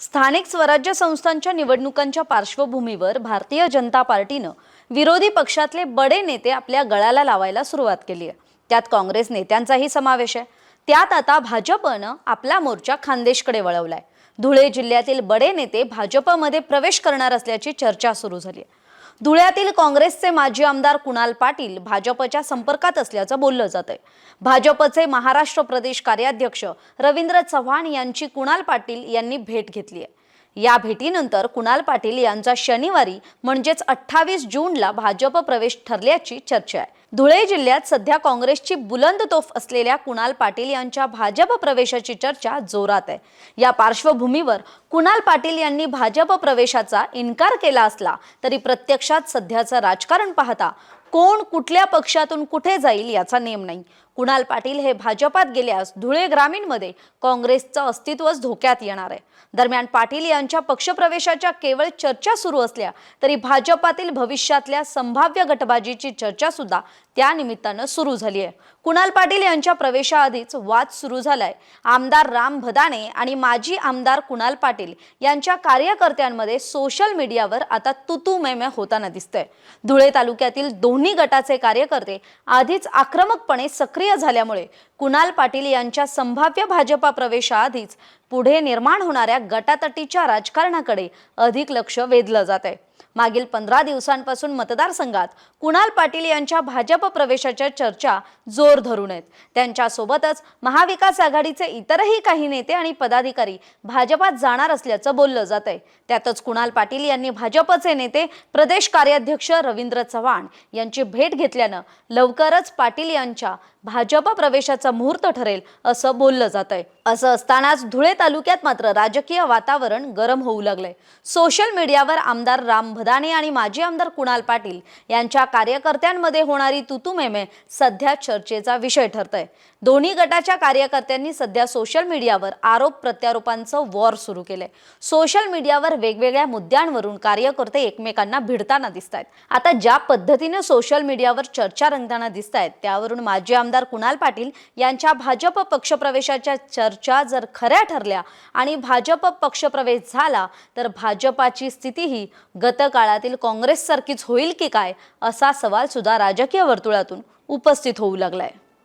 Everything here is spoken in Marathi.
स्थानिक स्वराज्य संस्थांच्या निवडणुकांच्या पार्श्वभूमीवर भारतीय जनता पार्टीनं विरोधी पक्षातले बडे नेते आपल्या गळाला लावायला सुरुवात केली आहे। त्यात काँग्रेस नेत्यांचाही समावेश आहे। त्यात आता भाजपनं आपला मोर्चा खानदेशकडे वळवलाय। धुळे जिल्ह्यातील बडे नेते भाजपमध्ये प्रवेश करणार असल्याची चर्चा सुरू झाली आहे। धुळ्यातील काँग्रेसचे माजी आमदार कुणाल पाटील भाजपच्या संपर्कात असल्याचं बोललं जातंय। भाजपचे महाराष्ट्र प्रदेश कार्याध्यक्ष रवींद्र चव्हाण यांची कुणाल पाटील यांनी भेट घेतली आहे। या भेटीनंतर कुणाल पाटील यांचा शनिवारी म्हणजेच 28 जूनला भाजप प्रवेश ठरल्याची चर्चा आहे। धुळे जिल्ह्यात सध्या काँग्रेसची बुलंद तोफ असलेल्या कुणाल पाटील यांच्या भाजप प्रवेशाची चर्चा जोरात आहे। या पार्श्वभूमीवर कुणाल पाटील यांनी भाजप प्रवेशाचा इन्कार केला असला तरी प्रत्यक्षात सध्याचं राजकारण पाहता कोण कुठल्या पक्षातून कुठे जाईल याचा नेम नाही। कुणाल पाटील हे भाजपात गेल्यास धुळे ग्रामीणमध्ये काँग्रेसचं अस्तित्वच धोक्यात येणार आहे। दरम्यान पाटील यांच्या पक्षप्रवेशाच्या केवळ चर्चा सुरू असल्या तरी भाजपातील भविष्यातल्या संभाव्य गटबाजीची चर्चा सुद्धा त्या निमित्तानं सुरू झाली आहे। कुणाल पाटील यांच्या प्रवेशाआधीच वाद सुरू झालाय। आमदार राम भदाने आणि माजी आमदार कुणाल पाटील यांच्या कार्यकर्त्यांमध्ये सोशल मीडियावर आता तुतू मैमे होताना दिसतंय। धुळे तालुक्यातील दोन्ही गटाचे कार्यकर्ते आधीच आक्रमकपणे सक्रिय झाल्यामुळे कुणाल पाटील यांच्या संभाव्य भाजपा प्रवेशाआधीच पुढे निर्माण होणाऱ्या गटातटीच्या राजकारणाकडे अधिक लक्ष वेधलं जात आहे। मागील 15 दिवसांपासून मतदारसंघात कुणाल पाटील यांच्या भाजप प्रवेशाच्या चर्चा जोर धरून आहेत। त्यांच्यासोबतच महाविकास आघाडीचे इतरही काही नेते आणि पदाधिकारी भाजपात जाणार असल्याचं बोललं जात आहे। त्यातच कुणाल पाटील यांनी भाजपचे नेते प्रदेश कार्याध्यक्ष रवींद्र चव्हाण यांची भेट घेतल्यानं लवकरच पाटील यांच्या भाजप प्रवेशाचा मुहूर्त ठरेल असं बोललं जात आहे। असं असतानाच धुळे तालुक्यात मात्र राजकीय वातावरण गरम होऊ लागलंय। सोशल मीडियावर आमदार राम भदाने आणि माजी आमदार कुणाल पाटील यांच्या कार्यकर्त्यांमध्ये होणारी तुतुमेमे सध्या चर्चेचा विषय ठरतंय। दोन्ही गटाच्या कार्यकर्त्यांनी सध्या सोशल मीडियावर आरोप प्रत्यारोपांचं वॉर सुरू केलंय। सोशल मीडियावर वेगवेगळ्या मुद्द्यांवरून कार्यकर्ते एकमेकांना भिडताना दिसतायत। आता ज्या पद्धतीने सोशल मीडियावर चर्चा रंगताना दिसतायत त्यावरून माजी आमदार कुणाल पाटील यांच्या भाजप पक्षप्रवेशाच्या चर्चा जर खऱ्या ठरल्या आणि भाजप पक्षप्रवेश झाला तर भाजपाची स्थितीही गतकाळातील काँग्रेस सारखीच होईल की काय असा सवाल सुद्धा राजकीय वर्तुळातून उपस्थित होऊ लागलाय।